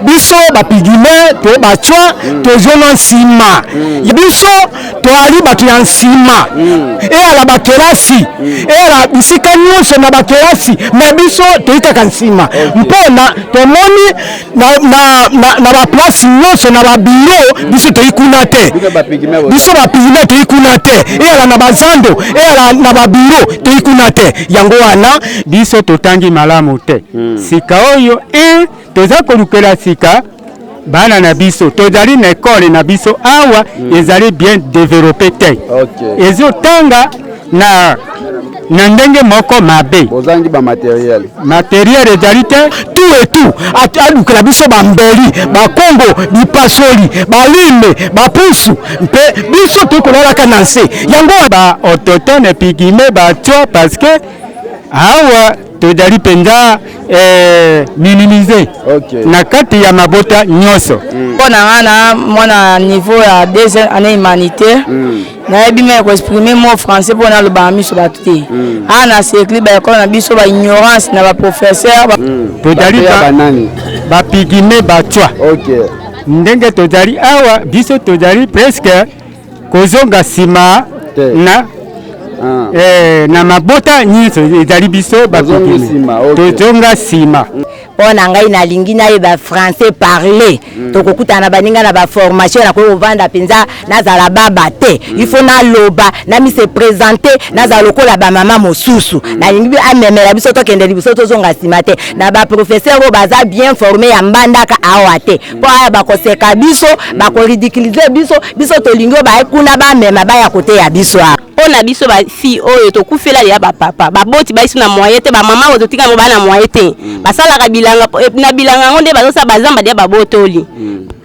biso bapigime to batwa tozonga nsima biso toali bato ya nsima eyala bakelasi eyala bisika nyonso na bakelasi me biso toyitaka nsima mpona tomoni na baplasi nyonso na babiro biso toyikuna te biso bapigime toyikuna te eyala na bazando eyala na babiro toyikuna te yango wana biso totangi malamu te sika oyo toza kolukela sika bana na biso tozali na ekole na biso awa ezali bien développé te ezotanga na ndenge moko mabe bozangi ba matériel ezali te tout et tout alukela biso bambeli bakongo bipasoli balime bapusu mpe biso tokolalaka na nse yango ba autochtone pigime batio parce que awa tozali penza minimiser na kati ya mabota nyonso mpona ngana mwana niveau ya deuxième année humanitaire nayebi me koexprime mot français mpona alobaka miso bato te ana sekli baekole na biso baignorance na baprofesseur tozali bapigime batwa ndenge tozali awa biso tozali presque kozonga nsima na na mabota nyonso ezali biso bapigime tozonga nsima mpona ngai nalingi nayeba français parler tokokutana baninga na baformation nakovanda mpenza nazala baba te ifo naloba namise présente nazala lokola bamama mosusu nalingi amemela biso tokende biso tozonga nsima te na baprofesseur oyo baza bien formé ya mbandaka awa te mpo aya bakoseka biso bakoridiculize biso tolingi oyo baekuna bamema baya kote ya biso awa mpona biso bafille oyo tokufela ya bapapa baboti baiso na moyen te bamama oyo totika mo bana moyen te basalaka bilanga na bilanga ngo nde bazosala bazamba dia babotoli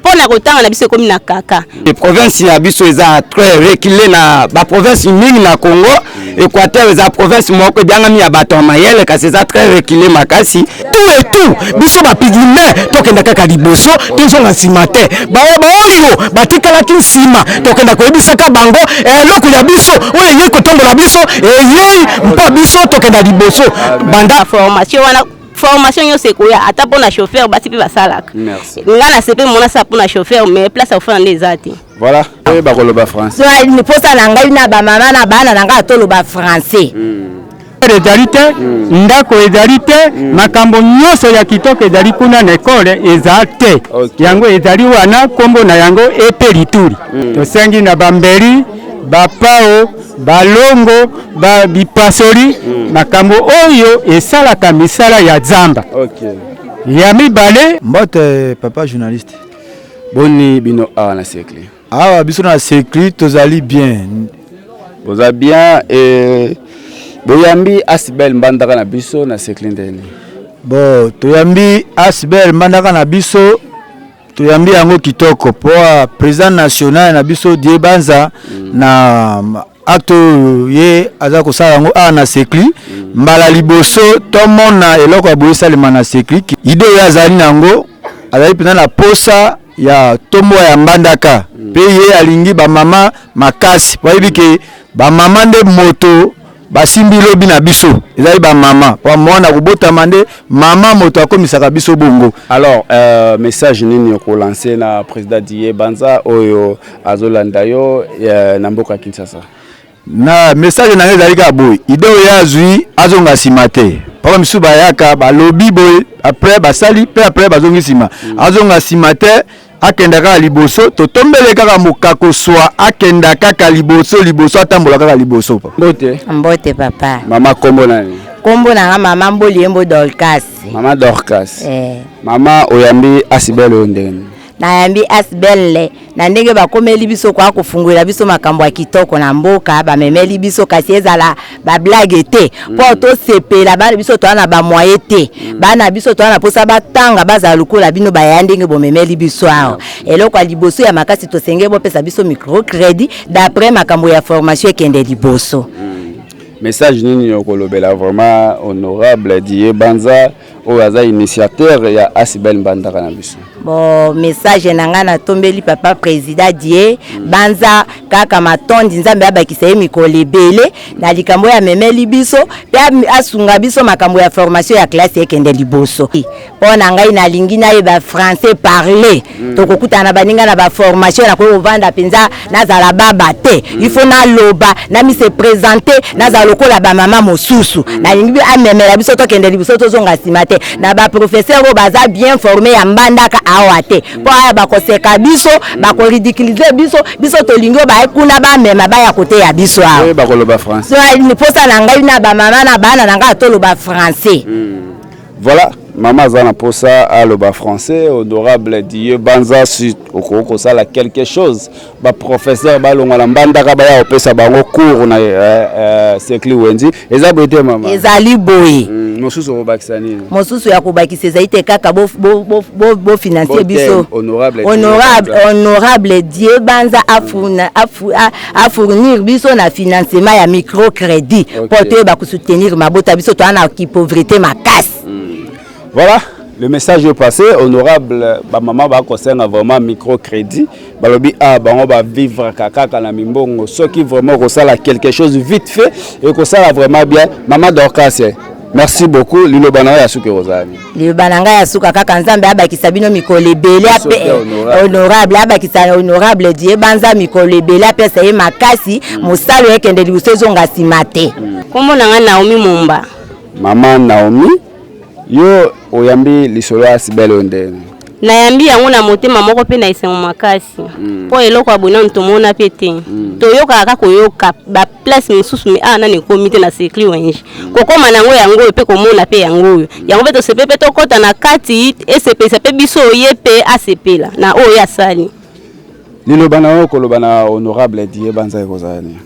mpona kotanga na biso ekomi na kaka province ya biso eza très reculé na baprovince mingi na Congo Équateur eza province moko ebiangami ya bato ya mayele kasi eza très reculé makasi tout et tout biso bapigime tokenda kaka liboso tozonga nsima te baoyo batikalaki nsima tokenda koyebisaka bango eloko ya biso oyo eyei kotombola biso eyei mpo biso tokenda liboso banda formation wana formation nyonso ekoya ata mpona chauffeur basi mpe basalaka nga na sepe mona sala mpona chauffeur mais place akofana nde eza te voilà oyo bakoloba français mposa na ngai na bamama na bana na ngai atoloba français ezali te ndako ezali te makambo nyonso ya kitoko ezali kuna na ekole eza te yango ezali wana kombo na yango epe lituri tosengi na bambeli bapao balongo bipasoli makambo oyo esalaka misala ya Nzamba ya mibale mbote papa journaliste boni bino awa na sekli awa biso na sekli tozali bien boza bien boyambi Asbel mbandaka na biso na sekli ndeni bo toyambi Asbel mbandaka na biso toyambi yango kitoko po président national na biso Die Banza na acte ye aza kosala yango a na sekli mbala liboso tomona eloko ya boye salema na sekli ide oyo azali nango azali pena na posa ya tombo ya mbandaka pe ye alingi bamama makasi po yebi ke bamama nde moto basimbi lobi na biso ezali bamama po mwana kobotama nde mama moto akomisaka biso bongo. Alors message nini okolancer na président Die Banza oyo azolanda yo na mboka Kinshasa? Na message na ezali ka boy ido ya azui azonga nsima te papa misu bayaka balobi boy après basali pe après bazongi nsima azonga nsima te akenda kaka liboso totombele kaka mokako swa akenda kaka liboso atambola kaka liboso mbote papa mama kombo nani? Kombo na mama Mboliembo Dorcas. Mama Dorcas. Mama oyambi Asbel ondeni. Nayambi Asbel na ndenge bakomeli biso kwa kufungula biso makambo ya kitoko na mboka bamemeli biso kasi ezala ba blague te po to sepela bana biso to na ba moye te bana biso to na posa batanga baza lukula bino bayandenge bomemeli biso aho eloko ya liboso ya makasi to senge bo pesa biso microcredit d'après makambo ya formation kende liboso. Message nini yokolobela vraiment honorable Die Banza oyo aza initiateur ya Asibel Mbandaka na biso. Bon message nanga na tombeli papa président die banza kaka matondi nzambe abakisa ye mikolo ebele na likambo ya memeli biso pe asunga biso makambo ya formation ya classe ekende liboso pona ngai nalingi na ye ba français parler tokokuta na baninga na ba formation na ko vanda penza nazala baba te il faut na loba na mi se présenter nazala lokola ba mama mosusu nalingi amemela biso tokende liboso tozonga simate na ba professeur o baza bien formé ya Mbandaka awate po aya bakoseka biso bakoridiculiser biso tolingo ba ekuna ba mema ba ya kote ya biso awo oui bakoloba français ni posa na ngai na ba mama na bana na ngai toloba français voilà maman zana posa aloba français honorable Dieu banza sud okoko sala quelque chose ba professeur balonga na Mbandaka ba ya opesa bango cours na Sekli Wenzi ezabote mama ezali boye mosusu obakisa nini mosusu ya kobakisa ezali kaka bo financer biso honorable Dieu banza a fournir biso na financement ya microcrédit pour te ba soutenir mabota biso to ana ki pauvreté makasi. Voilà, le message est passé. Honorable, maman va concerner vraiment microcrédit. Balobi on va vivre kaka na mimbongo. Ceux qui vraiment ressentent quelque chose vite fait et que ça vraiment bien. Maman Dorcas, merci beaucoup. Lilo bananga ya suki rozali. Lilo bananga ya suka kaka nzambe abakisa bino mikolo ebele ape honorable abakisa honorable die banza mikolo ebele ape sa ye makasi musalo ekende libuso zonga simate. Kombo nanga Naomi Mumba. Maman Naomi yo oyambi lisolo ya Asibel ondene nayambi yango na motema moko pe na isengo makasi po eloko abona ntomona pe te toyoka kaka koyoka ba place misusu me ana ne komite na Sekli Wenji kokoma nango yango pe komona pe yango pe to sepe pe to kota na kati esepesa pe biso ye pe asepela na oyo asali liloba na koloba na honorable die banza ekozani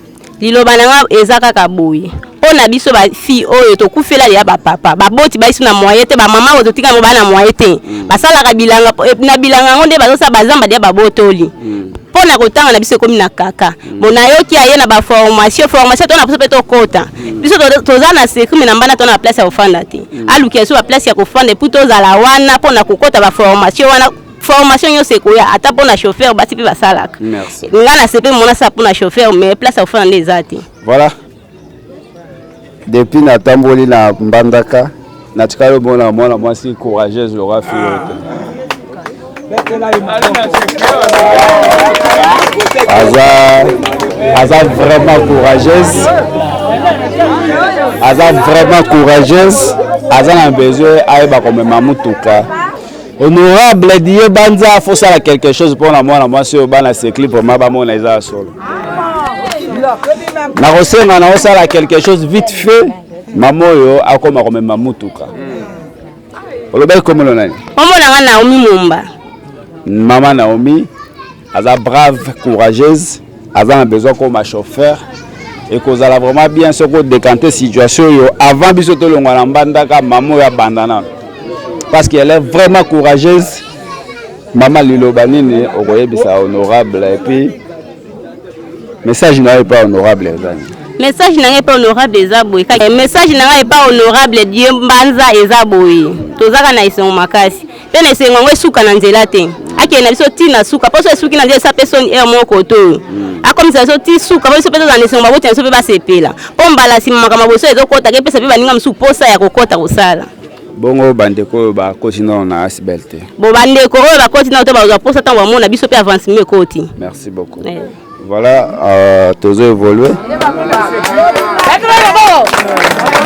liloba nanga eza kaka boye pona biso ba fi oyo to kufela ya ba papa ba boti ba isu na moyete ba mama ozo tika mo bana moyete basala ka bilanga na bilanga ngonde bazosa bazamba dia ba botoli pona kotanga na biso komi na kaka mona yoki aye na ba formation to na biso to kota biso toza na Sekli na Mbana to na place ya ofanda te aluki aso ba place ya kofanda puto za la wana pona kokota ba formation wana formation yo sekoya ata pona chauffeur bati pe basalaka merci ngana sepe mona sa pona chauffeur mais place ya ofanda ezati voilà depuis na tamboli na Mbandaka na tikalo bona mwana mwasi courageuse Laura Fiyote aza vraiment courageuse aza na besoin ayeba komema mutuka honorable die banza faut ça quelque chose pour na mwana mwasi oyo bana Sekli vraiment ba mona eza solo na kosenga na osala quelque chose vite fait mama oyo akoma komema mutuka olobaki komolo nani kombo nanga Naomi Mumba mama Naomi aza brave courageuse aza na besoin comme chauffeur et kozala vraiment bien ce ko décanter situation yo avant biso to longwa na Mbandaka mama oyo abandana parce qu'elle est vraiment courageuse maman liloba nini okoyebisa honorable et puis message n'a pas honorable message n'a pas honorable ezaboy message n'a pas honorable Dieu banza ezaboy tozaka na isengo makasi pe na isengo ngwe suka na nzela te ake na biso ti na suka poso suki na nzela sa personne er moko to akomisa so ti suka poso pe na isengo maboti na so pe basepela po mbala sima makama boso ezokota ke pesa pe baninga msu posa ya kokota kosala bongo bandeko ba continue na Asibel te bo bandeko oyo ba continue to ba posa tango amona biso pe avancement koti merci beaucoup voilà tous évoluer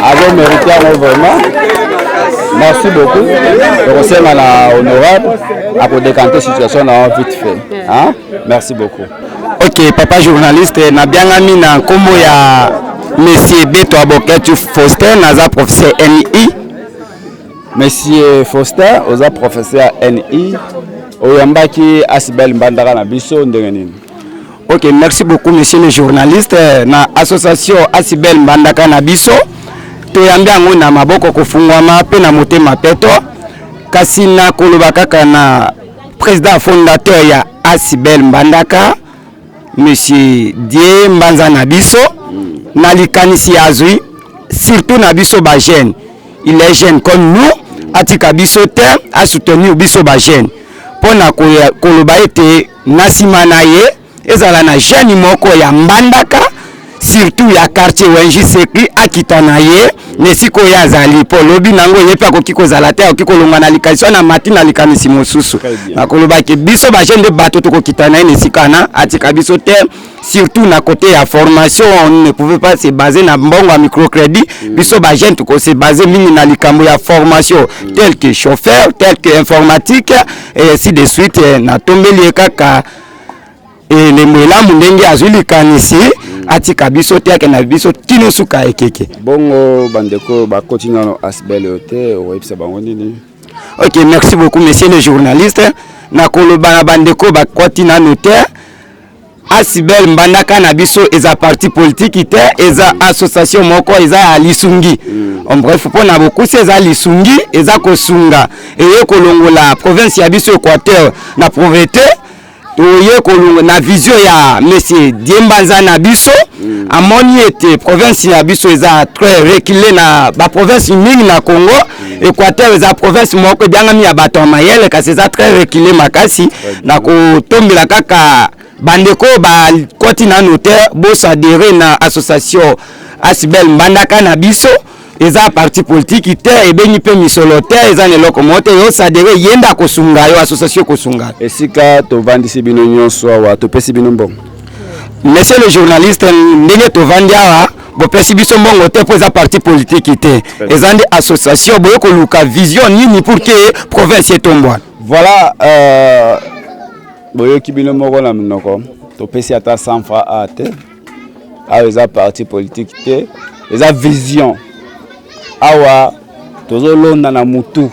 avez mérité vraiment merci beaucoup donc c'est la honorable à pour décanter situation là vite fait hein merci beaucoup ok papa journaliste na biangami na kombo ya monsieur Beto Aboketu Faustin naza professeur NI monsieur Faustin oza professeur NI oyambaki Asibel Mbandaka na biso ndenge nini. Ok, merci beaucoup monsieur le journaliste na association Asibel Mbandaka na biso toyambi yango na maboko kofungwama pe na motema peto kasi na koloba kaka na président fondateur ya Asibel Mbandaka monsieur Die Mbanza na biso na likanisi azui surtout na biso ba jeune il est jeune comme nous atika biso te a soutenir biso ba jeune pona koloba ete nasima na ye ezala na jeune moko ya mbandaka surtout ya quartier wenji sekli akita na ye nesiko ya azali po lobi nango ye pa koki kozala te oki kolonga na likanisi na matina likanisi mosusu na koloba ke biso ba jeune de bato to kokita na ye nesika na atika biso te surtout na côté ya formation on ne pouvait pas se baser na mbongo ya microcrédit biso ba jeune to se baser mingi na likambo ya formation tel que chauffeur tel que informatique et ainsi de suite na tombeli kaka et les mwelamu ndenge azulikanisi atika biso te na biso tino suka ekeke bongo bandeko ba continue asbel hotel websa bango nini. OK, merci beaucoup monsieur le journaliste na koloba na bandeko ba continue notaire asibel mbandaka na biso eza parti politique te eza association moko eza alisungi en bref pona beaucoup c'est alisungi eza kosunga et kolongola province ya biso Équateur na pauvreté toye kolongo na vision ya monsieur Diembanza na biso amoni ete province ya biso eza très reculé na ba province mingi na Congo Équateur eza province moko biangami ya bato mayele kasi eza très reculé makasi na kotombela kaka bandeko ba koti na notaire bos adhérer na association asibel mbandaka na biso eza parti politique te ebeni pe misolo te eza neloko mote yo sadere yenda kosunga yo association kosunga esika to vandisi bino nyonso wa to pesi bino mbongo. Monsieur le journaliste ndenge to vandi awa bo pesi biso mbongo te po eza parti politique te eza ndi association boyo koluka vision nini pour que province etombwa. Voilà boyo kibino moko na minoko to pesi ata 100 francs a te a eza parti politique te eza vision awa tozolonda na mutu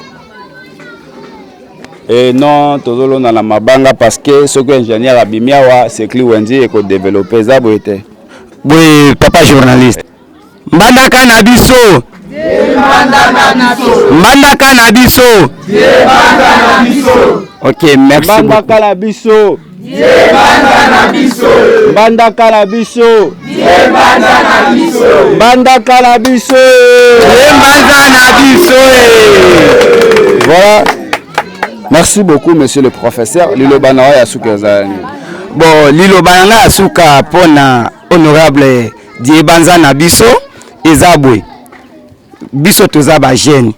et non tozolonda na mabanga parce que ce que ingénieur abimi awa sekli wenzi eko développer za boyete boy papa journaliste mbandaka na biso mbandaka na biso OK, merci mbandaka na biso mbandaka na biso mbandaka na biso voilà. Merci beaucoup monsieur le professeur Lilobana ya suka zani. Bon Lilobana ya suka pona honorable Diebanza na biso ezabwe biso toza ba jeune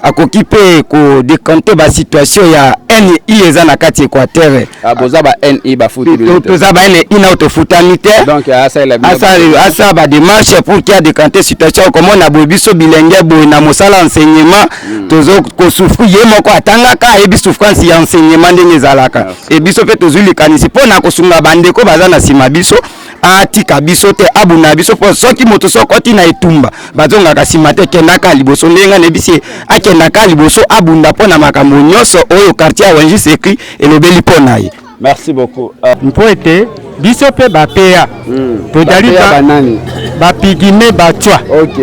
akoki pe ko décanter ba situation ya NI eza na kati Équateur aboza ba NI ba futi toza ba NI na autofutamité donc asa ba démarche pour qu'il y a décanter situation comme on a biso bilenge bo na mosala enseignement tozo ko souffrir ye moko atanga ka ebi souffrance ya enseignement ndenge zalaka et biso pe tozuli kanisi pona ko sunga bandeko baza na sima biso atika biso te abuna biso po soki moto sokoti na etumba bazonga kasima te kenaka liboso ndenga nebisi akendaka liboso abunda pona makambo nyonso oyo quartier wenji sekli elobeli pona ye. Merci beaucoup. Mpoete biso pe bapea tozali banani bapigime batwa OK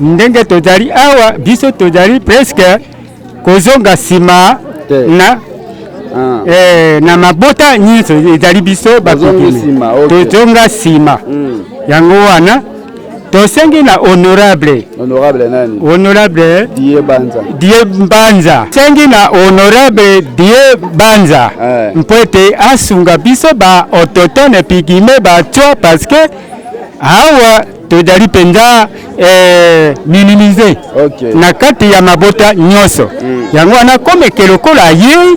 ndenge tozali awa biso tozali presque kozonga sima na na mabota nyinso ezali biso bapigime tozonga sima yango wana tosengi na honorable nani honorable Diembanza sengi na honorable Diembanza mpoete asunga biso ba autochtone pigime batwa parce que awa tozali penza minimiser na kati ya mabota nyonso yango wana komeke lokola ye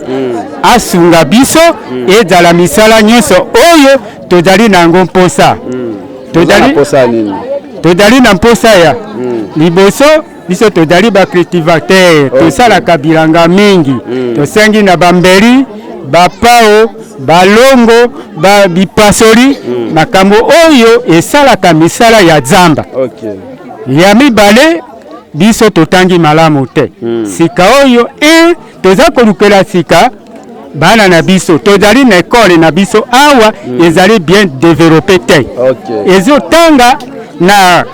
asunga biso ezala misala nyonso oyo tozali nango mposa tozali na mposa ya liboso biso tozali bacultivateur tosalaka bilanga mingi tosengi na bambeli bapao balongo bipasoli makambo oyo esalaka misala ya zamba ya mibale biso totangi malamu te sika oyo toza kolukela sika bana na biso tozali na ekole na biso awa ezali bien développé te ezotanga na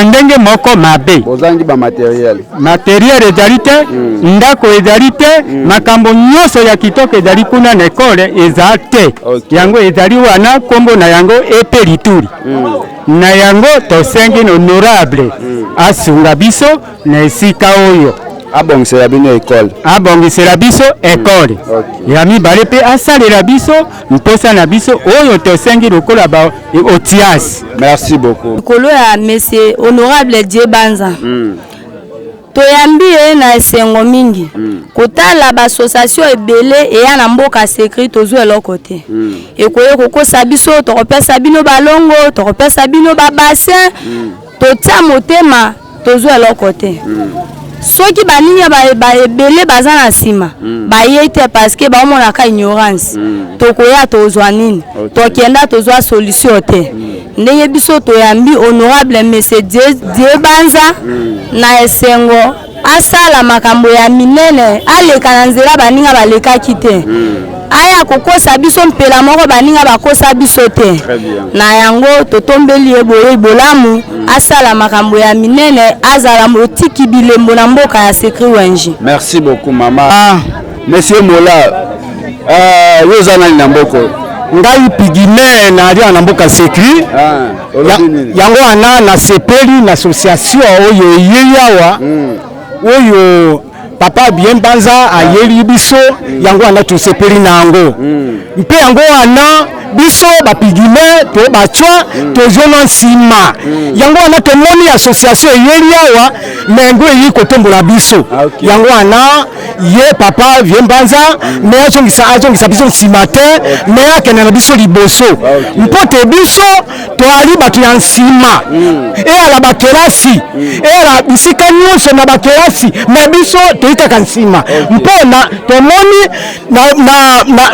ndenge moko mabe bozangi ba matériel ezali te ndako ezali te makambo nyonso ya kitoko ezali kuna na ekole eza te yango ezali wana kombo na yango epe lituri na yango tosengi honorable asunga biso na esika oyo abongisela bino école. Abongisela biso école. Ya mibale pe asalela biso mposa na biso oyo tosengi lokola ba otias. Merci beaucoup. Kolo ya monsieur honorable Dieu Banza. Toyambi na esengo mingi. Kotala ba association ebele eya na mboka secret tozo eloko te. Ekoye kokosa biso tokopesa bino balongo, tokopesa bino ba bassin. Totia motema tozo eloko te. Soki baninya ba ebele baza na sima. Ba yete parce que ba mona ka ignorance. Tokoya tozwa nini? Tokenda tozwa solution te. Ndenge biso toyambi honorable monsieur Dieu Banza na esengo asala makambo ya minene aleka na nzela baninga baleka kite aya kokosa biso mpela moko baninga bakosa biso te na yango totombeli eboye bolamu asala makambo ya minene azala motiki bilembo na mboka ya Sekri Wenji. Merci beaucoup maman. Monsieur Mola yoza nani na mboko ngai pigime na alia na mboka Sekri yango ana na sepeli na association oyo yeyawa oyo papa bien Banza ayeli biso yango ana to sepeli na yango mpe yango ana biso bapigime to bachwa tozona nsima yango ana tomoni association eyeli awa mengo eyi kotombola biso yango ana ye papa bien Banza me azongisa biso nsima te me akende na biso liboso mpote biso toali bato ya nsima eyala bakelasi eyala bisika nyonso na bakelasi me biso toyitaka nsima mpona tomoni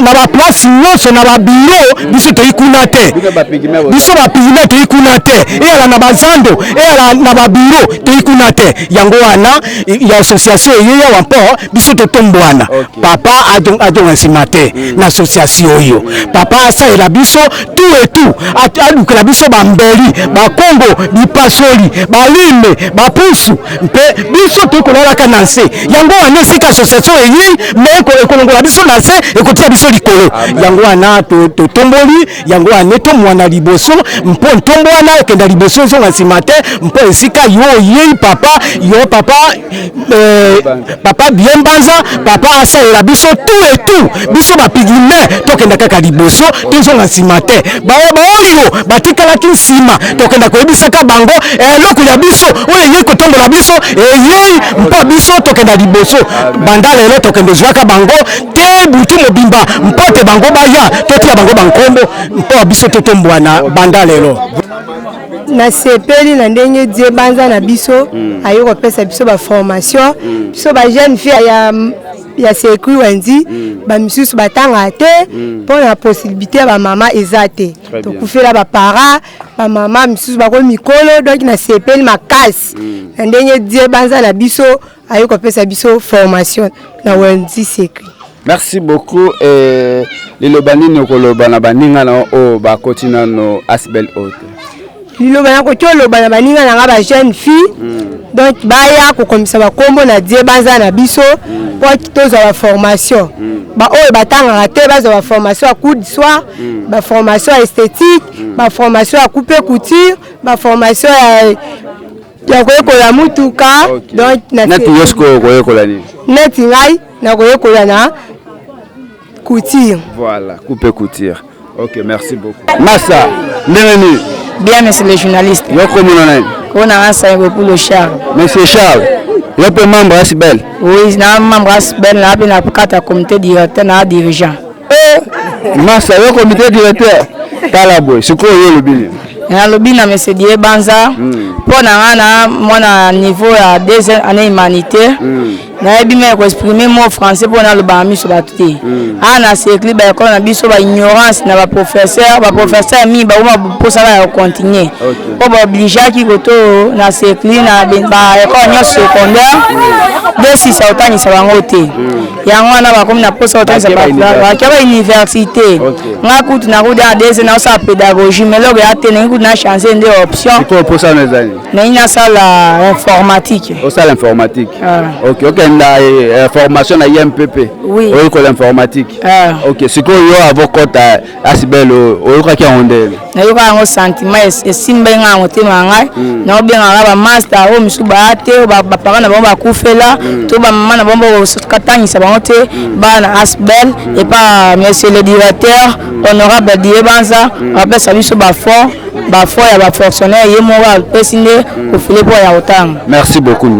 na baplace nyonso na babiro biso toyikuna te biso bapigime toyikuna te eyala na bazando eyala na babiro toyikuna te yango wana ya association eyeya mpo biso totombwana papa ajonga nsima te na association oyo papa asalela biso tu etu alukela biso bambeli bakongo bipasoli balime bapusu mpe biso tokolalaka na nse yango wana esika association eyei me ekolongola biso na nse ekotia biso likolo yango wana totomboli yango wana tomwana liboso mpo ntombo wana okenda liboso ezonga nsima te mpo esika yo oyei papa yo papa bien Banza papa asalela biso tu etu biso bapigime tokenda kaka liboso tozonga nsima te baoyo batikalaki nsima tokenda koyebisaka bango eloko ya biso oyo eyei kotombola biso eyei mpo biso tokenda liboso banda lelo tokende zwaka bango te butu mobimba mpo te bango baya totia bango bankombo mpo biso totombwana banda lelo na sepeli na ndenge Dieu Banza na biso ayo kopesa biso ba formation biso ba jeune fille ya Sekri Wenji ba misusu batanga te pour la possibilité ba mama ezate to kufela ba para ba mama misusu bako mikolo donc na sepeli makasi na ndenge Dieu Banza na biso ayo kopesa biso formation na Wenji Sekri. Merci beaucoup lelo banini okoloba na baninga na o ba kotina no Asbel Haute. Lilo bana ko tolo bana baninga na ba jeune fille donc baya ko komisa ba kombo na Dieu Banza na biso pour toza la formation ba oyo batanga te baza ba formation à coup de soir ba formation esthétique ba formation à couper couture ba formation ya koyekola mutuka donc na nati yosko koyekola ni nati ngai na koyekola na couture voilà couper couture. OK, merci beaucoup. Massa ndengeni Bien, monsieur le journaliste. Yoko mononai. On a un saïbo pour le Charles. Monsieur Charles, vous êtes membre Asbel? Oui, je suis membre Asbel, je suis le comité directeur et dirigeant. Massa, le comité directeur Talaboy, c'est quoi le lobby? Le lobby, monsieur Dieu Banza. Pour mon niveau à 2 années humanitaire. Je exprimer mon français pour le bami sur la tête. Na séclé ba ko na biso ba ignorance na ba professeur mi ba pour ça va continuer. Pour ba obliger ki koto na séclé na ba école secondaire. De si ça otani ça va ngote. Yango na ba comme na posa otani ça ba ba université. Nga kutu na kuda des na sa pédagogie mais là ya tene kutu na changer des options. Quoi pour ça mes amis? Na ina salle informatique. Au salle informatique. OK, OK. okenda formation na IMPP. Oui. Oyokola informatique. Ok, sikoyo avokota Asibel oyokaki ondele. Nayoka yango sentiment esimba nga motema ngai na obenga ba master o misu ba te ba parents na bango bakufela to ba mama na bango katangisa bango te bana Asibel et pas monsieur le directeur honorable Dieu Banza apesa biso ba fond ya ba fonctionnaire yemo wa pesinde ko file po ya otanga. Merci beaucoup.